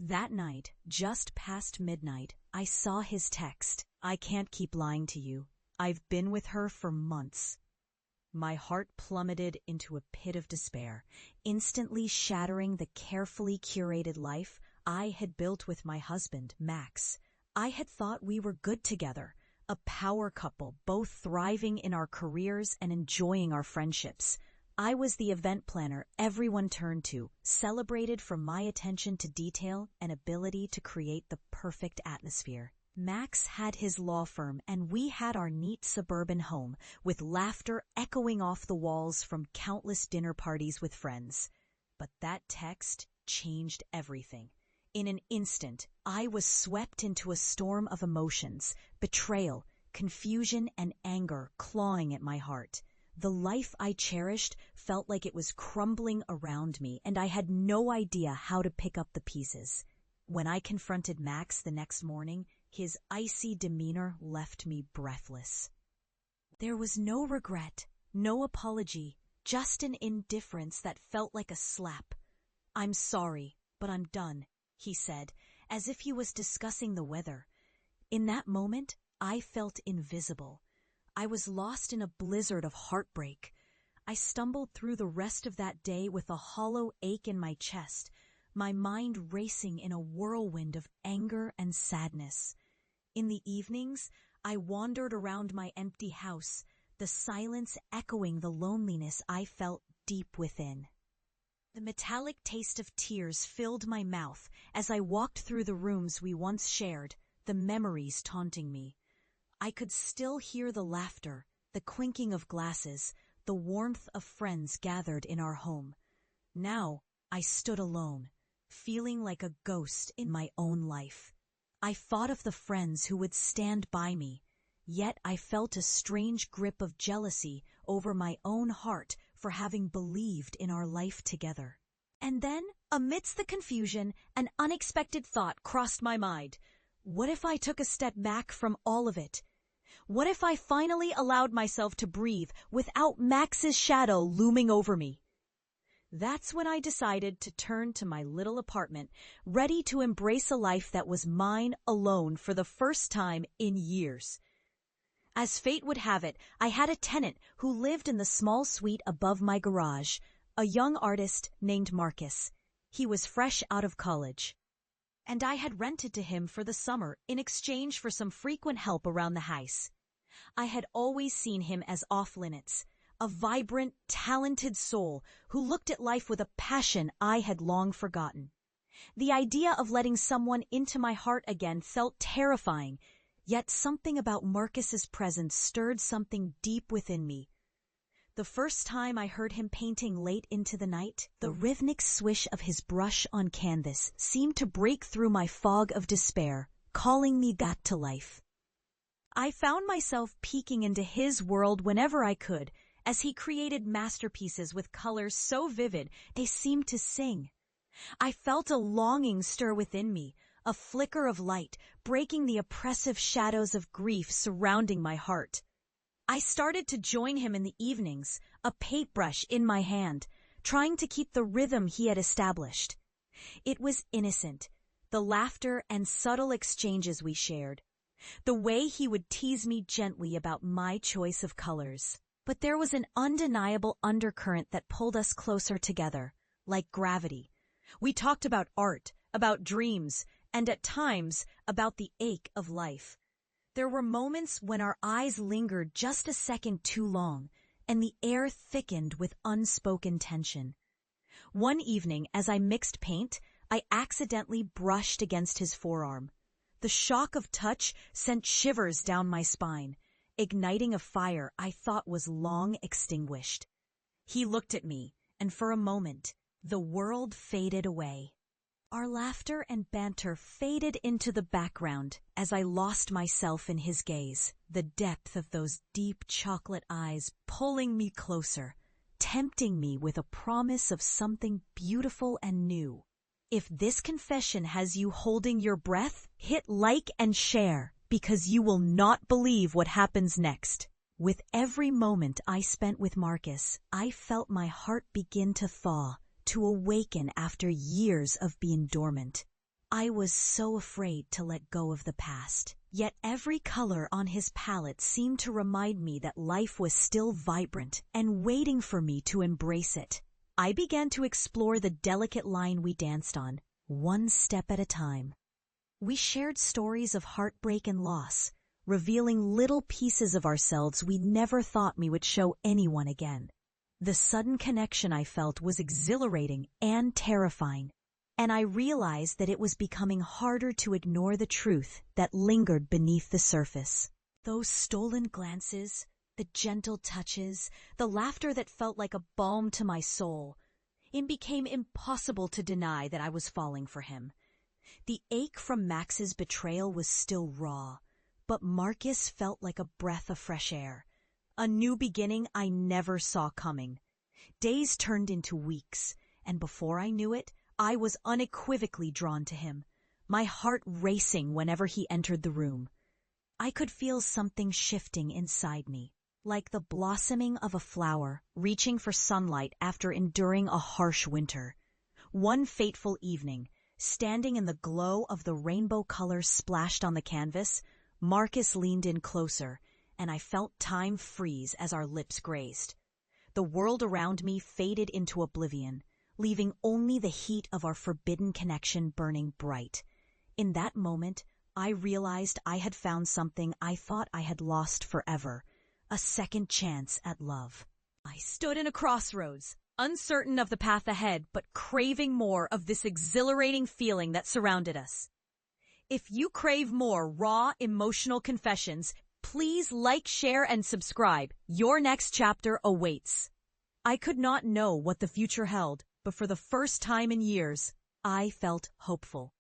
That night, just past midnight, I saw his text. "I can't keep lying to you. I've been with her for months." My heart plummeted into a pit of despair, instantly shattering the carefully curated life I had built with my husband, Max. I had thought we were good together, a power couple, both thriving in our careers and enjoying our friendships. I was the event planner everyone turned to, celebrated for my attention to detail and ability to create the perfect atmosphere. Max had his law firm, and we had our neat suburban home, with laughter echoing off the walls from countless dinner parties with friends. But that text changed everything. In an instant, I was swept into a storm of emotions, betrayal, confusion, and anger clawing at my heart. The life I cherished felt like it was crumbling around me, and I had no idea how to pick up the pieces. When I confronted Max the next morning, his icy demeanor left me breathless. There was no regret, no apology, just an indifference that felt like a slap. "I'm sorry, but I'm done," he said, as if he was discussing the weather. In that moment, I felt invisible. I was lost in a blizzard of heartbreak. I stumbled through the rest of that day with a hollow ache in my chest, my mind racing in a whirlwind of anger and sadness. In the evenings, I wandered around my empty house, the silence echoing the loneliness I felt deep within. The metallic taste of tears filled my mouth as I walked through the rooms we once shared, the memories taunting me. I could still hear the laughter, the clinking of glasses, the warmth of friends gathered in our home. Now I stood alone, feeling like a ghost in my own life. I thought of the friends who would stand by me, yet I felt a strange grip of jealousy over my own heart for having believed in our life together. And then, amidst the confusion, an unexpected thought crossed my mind. What if I took a step back from all of it? What if I finally allowed myself to breathe without Max's shadow looming over me? That's when I decided to turn to my little apartment, ready to embrace a life that was mine alone for the first time in years. As fate would have it, I had a tenant who lived in the small suite above my garage, a young artist named Marcus. He was fresh out of college, and I had rented to him for the summer in exchange for some frequent help around the house. I had always seen him as off-limits, a vibrant, talented soul who looked at life with a passion I had long forgotten. The idea of letting someone into my heart again felt terrifying, yet something about Marcus's presence stirred something deep within me. The first time I heard him painting late into the night, the rhythmic swish of his brush on canvas seemed to break through my fog of despair, calling me back to life. I found myself peeking into his world whenever I could, as he created masterpieces with colors so vivid they seemed to sing. I felt a longing stir within me, a flicker of light breaking the oppressive shadows of grief surrounding my heart. I started to join him in the evenings, a paintbrush in my hand, trying to keep the rhythm he had established. It was innocent, the laughter and subtle exchanges we shared, the way he would tease me gently about my choice of colors. But there was an undeniable undercurrent that pulled us closer together, like gravity. We talked about art, about dreams, and at times about the ache of life. There were moments when our eyes lingered just a second too long, and the air thickened with unspoken tension. One evening, as I mixed paint, I accidentally brushed against his forearm. The shock of touch sent shivers down my spine, igniting a fire I thought was long extinguished. He looked at me, and for a moment, the world faded away. Our laughter and banter faded into the background as I lost myself in his gaze, the depth of those deep chocolate eyes pulling me closer, tempting me with a promise of something beautiful and new. If this confession has you holding your breath, hit like and share, because you will not believe what happens next. With every moment I spent with Marcus, I felt my heart begin to thaw, to awaken after years of being dormant. I was so afraid to let go of the past, yet every color on his palette seemed to remind me that life was still vibrant and waiting for me to embrace it. I began to explore the delicate line we danced on, one step at a time. We shared stories of heartbreak and loss, revealing little pieces of ourselves we never thought we would show anyone again. The sudden connection I felt was exhilarating and terrifying, and I realized that it was becoming harder to ignore the truth that lingered beneath the surface. Those stolen glances, the gentle touches, the laughter that felt like a balm to my soul. It became impossible to deny that I was falling for him. The ache from Max's betrayal was still raw, but Marcus felt like a breath of fresh air. A new beginning I never saw coming. Days turned into weeks, and before I knew it, I was unequivocally drawn to him, my heart racing whenever he entered the room. I could feel something shifting inside me, like the blossoming of a flower reaching for sunlight after enduring a harsh winter. One fateful evening, standing in the glow of the rainbow colors splashed on the canvas, Marcus leaned in closer, and I felt time freeze as our lips grazed. The world around me faded into oblivion, leaving only the heat of our forbidden connection burning bright. In that moment, I realized I had found something I thought I had lost forever, a second chance at love. I stood in a crossroads, uncertain of the path ahead, but craving more of this exhilarating feeling that surrounded us. If you crave more raw, emotional confessions, please like, share, and subscribe. Your next chapter awaits. I could not know what the future held, but for the first time in years, I felt hopeful.